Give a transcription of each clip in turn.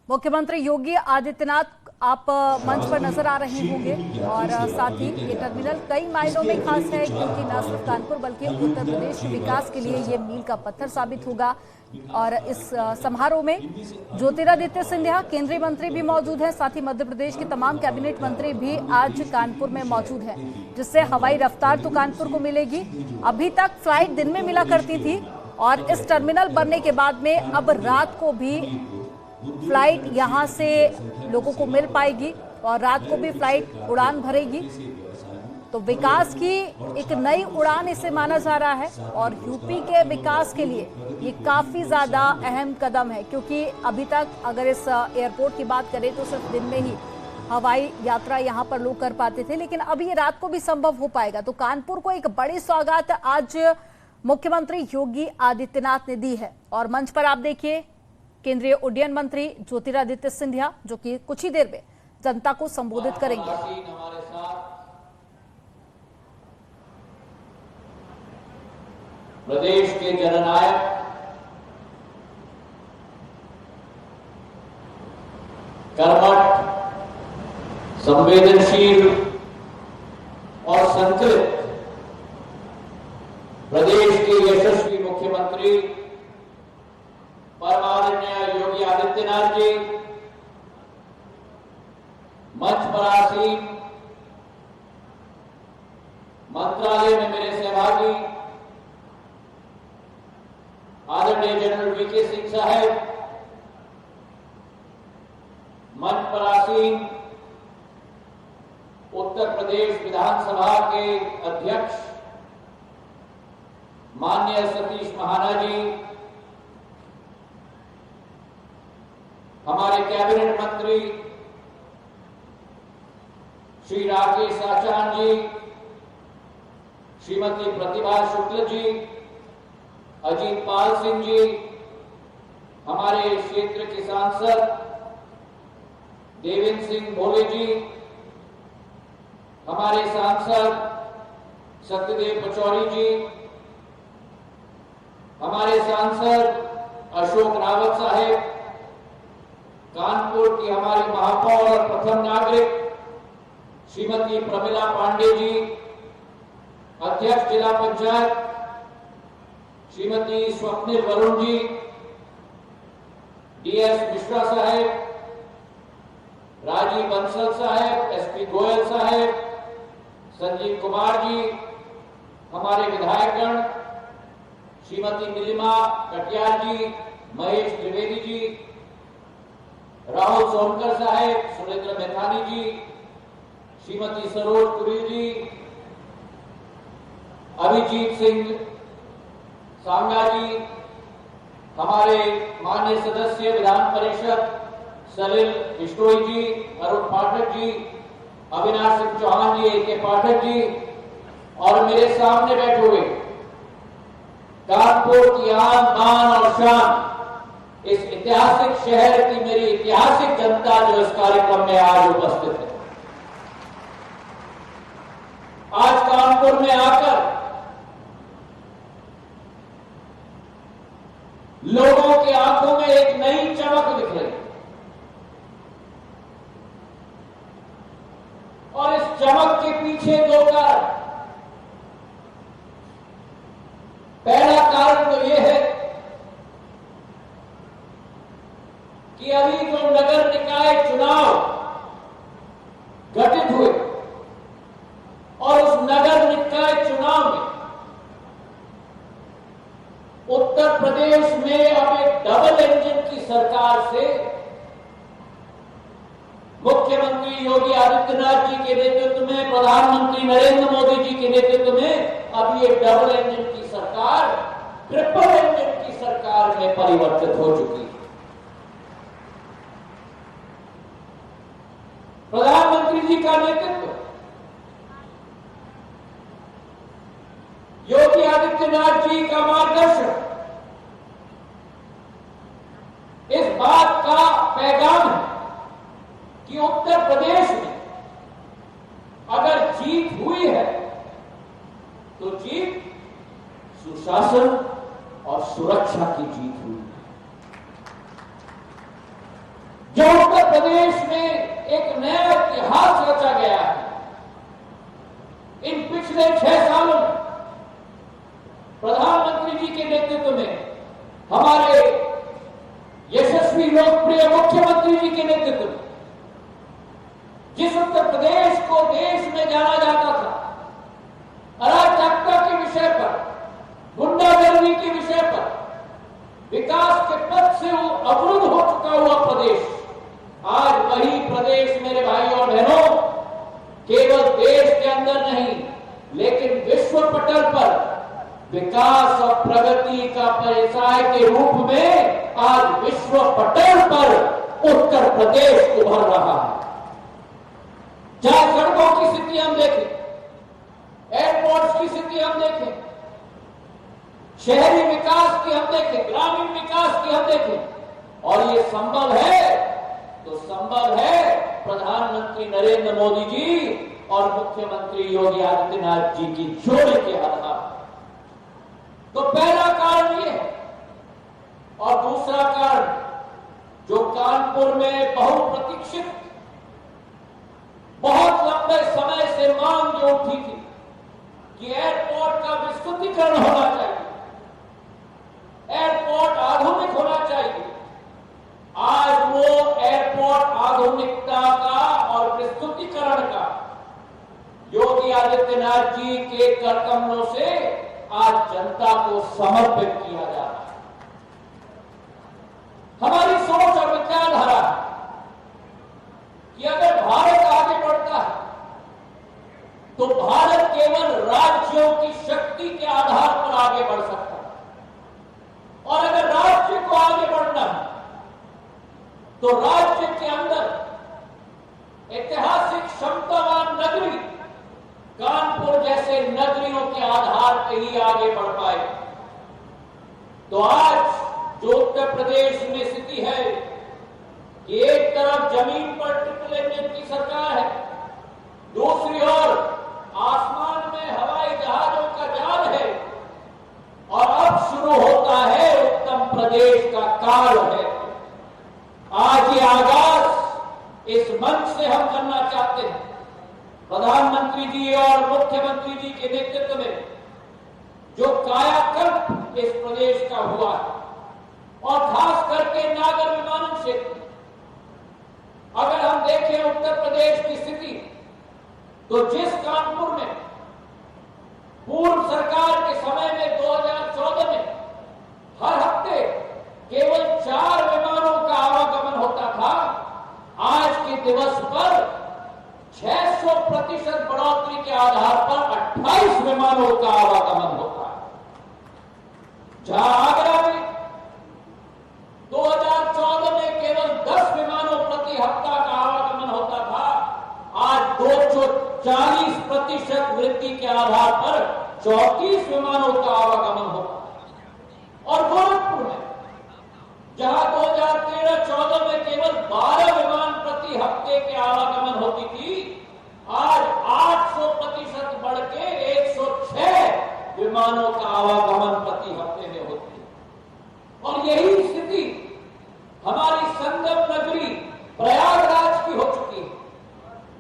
मुख्यमंत्री योगी आदित्यनाथ आप मंच पर नजर आ रहे होंगे और साथ ही ये टर्मिनल कई मायनों में खास है क्योंकि न सिर्फ कानपुर बल्कि उत्तर प्रदेश के विकास के लिए ये मील का पत्थर साबित होगा। और इस समारोह में ज्योतिरादित्य सिंधिया केंद्रीय मंत्री भी मौजूद हैं, साथ ही मध्य प्रदेश के तमाम कैबिनेट मंत्री भी आज कानपुर में मौजूद हैं, जिससे हवाई रफ्तार तो कानपुर को मिलेगी। अभी तक फ्लाइट दिन में मिला करती थी और इस टर्मिनल बनने के बाद में अब रात को भी फ्लाइट यहां से लोगों को मिल पाएगी और रात को भी फ्लाइट उड़ान भरेगी। तो विकास की एक नई उड़ान इसे माना जा रहा है और यूपी के विकास के लिए ये काफी ज्यादा अहम कदम है, क्योंकि अभी तक अगर इस एयरपोर्ट की बात करें तो सिर्फ दिन में ही हवाई यात्रा यहां पर लोग कर पाते थे, लेकिन अब ये रात को भी संभव हो पाएगा। तो कानपुर को एक बड़ी सौगात आज मुख्यमंत्री योगी आदित्यनाथ ने दी है और मंच पर आप देखिए केंद्रीय उड्डयन मंत्री ज्योतिरादित्य सिंधिया जो कि कुछ ही देर में जनता को संबोधित करेंगे। प्रदेश के जननायक कर्मठ, संवेदनशील और संकलित प्रदेश के यशस्वी मुख्यमंत्री परमादरणीय योगी आदित्यनाथ जी, मंच पर आसीन मंत्रालय में मेरे सहभागी आदरणीय जनरल वीके सिंह साहब, मंच पर आसीन उत्तर प्रदेश विधानसभा के अध्यक्ष माननीय सतीश महाना जी, हमारे कैबिनेट मंत्री श्री राकेश आचार्य जी, श्रीमती प्रतिभा शुक्ल जी, अजीत पाल सिंह जी, हमारे क्षेत्र के सांसद देवेंद्र सिंह भोले जी, हमारे सांसद सत्यदेव पचौरी जी, हमारे सांसद अशोक रावत साहेब, कानपुर की हमारी महापौर और प्रथम नागरिक श्रीमती प्रमिला पांडे जी, अध्यक्ष जिला पंचायत श्रीमती स्वप्निल वरुण जी, डीएस मिश्रा साहेब, राजीव बंसल साहेब, एसपी गोयल साहेब, संजीव कुमार जी, हमारे विधायकगण श्रीमती नीलिमा कटियार जी, महेश त्रिवेदी जी, राहुल सोनकर साहेब, सुरेंद्र मेथानी जी, श्रीमती सरोज पुरी जी, अभिजीत सिंह सांगा जी, हमारे माननीय सदस्य विधान परिषद सलिल बिश्नोई जी, अरुण पाठक जी, अविनाश सिंह चौहान जी, AK पाठक जी और मेरे सामने बैठे हुए कानपुर की आन बान और शान इस ऐतिहासिक शहर की मेरी ऐतिहासिक जनता जो इस कार्यक्रम में आज उपस्थित है। आज कानपुर में आकर लोगों की आंखों में एक नई चमक दिख रही और इस चमक के पीछे दो कारण। पहला कारण तो यह है कि अभी जो नगर निकाय चुनाव गठित हुए और उस नगर निकाय चुनाव में उत्तर प्रदेश में अब एक डबल इंजन की सरकार से मुख्यमंत्री योगी आदित्यनाथ जी के नेतृत्व में, प्रधानमंत्री नरेंद्र मोदी जी के नेतृत्व में अब ये डबल इंजन की सरकार ट्रिपल इंजन की सरकार में परिवर्तित हो चुकी है। प्रधानमंत्री जी का नेतृत्व, योगी आदित्यनाथ जी का मार्गदर्शन इस बात का पैगाम है कि उत्तर प्रदेश में अगर जीत हुई है तो जीत सुशासन और सुरक्षा की जीत हुई है। जो प्रदेश में एक नया इतिहास रचा गया है। इन पिछले 6 सालों में प्रधानमंत्री जी के नेतृत्व में, हमारे यशस्वी लोकप्रिय मुख्यमंत्री जी के नेतृत्व में, जिस उत्तर प्रदेश को देश में जाना जाता था अराजकता के विषय पर, गुंडागर्दी के विषय पर, विकास के पथ से अवरुद्ध हो चुका हुआ प्रदेश, आज वही प्रदेश मेरे भाइयों और बहनों केवल देश के अंदर नहीं लेकिन विश्व पटल पर विकास और प्रगति का परिचायक के रूप में आज विश्व पटल पर उत्तर प्रदेश उभर रहा है। जहां सड़कों की स्थिति हम देखें, एयरपोर्ट्स की स्थिति हम देखें, शहरी विकास की हम देखें, ग्रामीण विकास की हम देखें, और ये संभव है तो संभव है प्रधानमंत्री नरेंद्र मोदी जी और मुख्यमंत्री योगी आदित्यनाथ जी की जोड़ी के आधार पर। तो पहला कारण ये है, और दूसरा कारण जो कानपुर में बहुप्रतीक्षित, बहुत लंबे समय से मांग जो उठी थी कि एयरपोर्ट का विस्तृतीकरण होना चाहिए, एयरपोर्ट आधुनिक होना चाहिए। आज वो एयरपोर्ट आधुनिकता का और विस्तृतीकरण का योगी आदित्यनाथ जी के करकमलों से आज जनता को समर्पित किया जा रहा है। हमारी सोच और विचारधारा कि अगर भारत आगे बढ़ता है तो भारत केवल राज्यों की शक्ति के आधार पर आगे बढ़ सकता है, और अगर राज्य को आगे बढ़ना है तो राज्य के अंदर ऐतिहासिक क्षमतावान नगरी कानपुर जैसे नगरियों के आधार पर ही आगे बढ़ पाए। तो आज जो उत्तर प्रदेश में स्थिति है कि एक तरफ जमीन पर ट्रिपल इंजन की सरकार है, दूसरी ओर आसमान में हवाई जहाजों का जाल है, और अब शुरू होता है उत्तम प्रदेश का काल है। आज ये आगाज इस मंच से हम करना चाहते हैं। प्रधानमंत्री जी और मुख्यमंत्री जी के नेतृत्व में जो कायाकल्प इस प्रदेश का हुआ है, और खास करके नागर विमानन क्षेत्र, अगर हम देखें उत्तर प्रदेश की स्थिति, तो जिस कानपुर में पूर्व सरकार के समय में 2014 में हर हफ्ते केवल 4 विमानों का आवागमन होता था, आज के दिवस पर 600% बढ़ोतरी के आधार पर 28 विमानों का आवागमन होता है। जहां आगरा में 2014 में केवल 10 विमानों प्रति हफ्ता का आवागमन होता था, आज 240% वृद्धि के आधार पर 34 विमानों का आवागमन होता है। और गोरखपुर में जहां 2013-14 में केवल 12 विमान प्रति हफ्ते के आवागमन होती थी, आज 800% बढ़ के 106 विमानों का आवागमन प्रति हफ्ते में होती है। और यही स्थिति हमारी संगम नगरी प्रयागराज की हो चुकी है,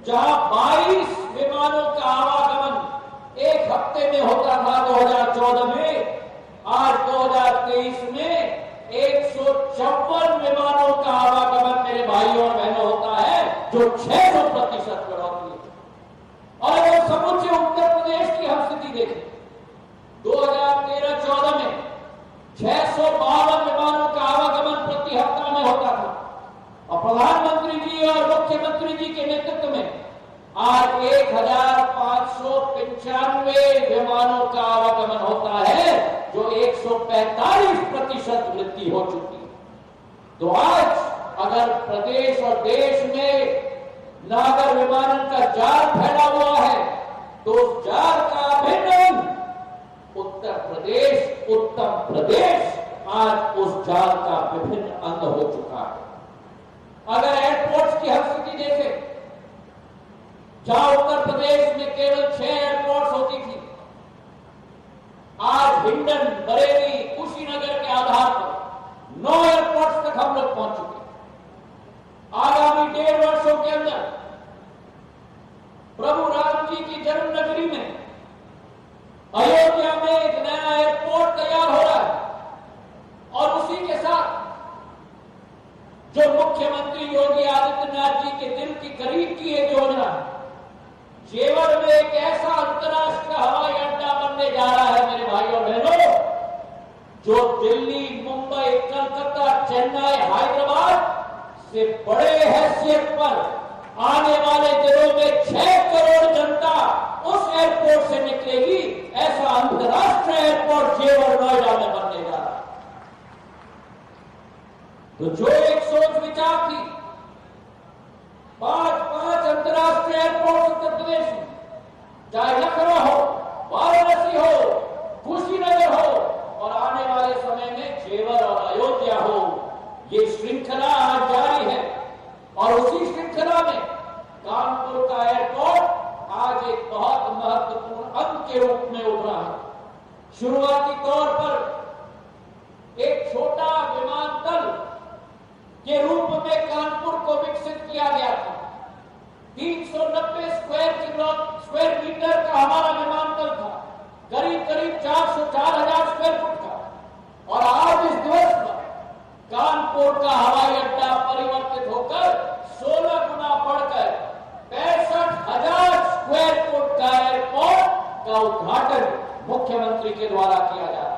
जहां 22 विमानों का आवागमन एक हफ्ते में होता था 2014 में, आज 2023 में 154 विमानों का आवागमन मेरे भाइयों और बहनों होता है, जो 600% बढ़ोतरी है। और अगर समूचे उत्तर प्रदेश की हम स्थिति देखें, 2013-14 में 652 विमानोनों का आवागमन प्रति हफ्ता में होता था, और प्रधानमंत्री जी और मुख्यमंत्री जी के नेतृत्व में आज 1595 विमानों का आवागमन होता है, जो 145% वृद्धि हो चुकी है। तो आज अगर प्रदेश और देश में नागर विमानन का जाल फैला हुआ है, तो उस जाल का अभिन्न उत्तर प्रदेश, उत्तम प्रदेश आज उस जाल का विभिन्न अंग हो चुका है। अगर एयरपोर्ट्स की हम स्थिति देखें, जहां उत्तर प्रदेश में केवल 6 एयरपोर्ट्स होती थी, आज हिंडन, बरेली, कुशीनगर के आधार पर 9 एयरपोर्ट्स तक हम लोग पहुंच चुके हैं। आगामी जो मुख्यमंत्री योगी आदित्यनाथ जी के दिल के करीब की एक योजना है। जेवर में एक ऐसा अंतर्राष्ट्रीय हवाई अड्डा बनने जा रहा है मेरे भाइयों बहनों, जो दिल्ली, मुंबई, कलकत्ता, चेन्नई, हैदराबाद से बड़े हैसियत पर आने वाले दिनों में 6 करोड़ जनता उस एयरपोर्ट से निकलेगी। ऐसा अंतर्राष्ट्रीय एयरपोर्ट जेवर नोएडा में बनने जा रहा है। तो जो एक सोच विचार थी, 5 अंतर्राष्ट्रीय एयरपोर्ट उत्तर प्रदेश में, चाहे लखनऊ हो, वाराणसी हो, कुशीनगर हो और आने वाले समय में जेवर और अयोध्या हो, ये श्रृंखला आज जारी है। और उसी श्रृंखला में कानपुर का एयरपोर्ट आज एक बहुत महत्वपूर्ण अंग के रूप में उभरा है। शुरुआती तौर पर एक छोटा विमानतल के रूप में कानपुर को विकसित किया गया था। 390 स्क्वायर मीटर का हमारा विमानतल था, करीब 4,000 स्क्वायर फुट का। और आज इस दिवस पर कानपुर का हवाई अड्डा परिवर्तित होकर 16 गुना बढ़कर 65,000 स्क्वायर फुट का एयरपोर्ट का उद्घाटन मुख्यमंत्री के द्वारा किया जा रहा है।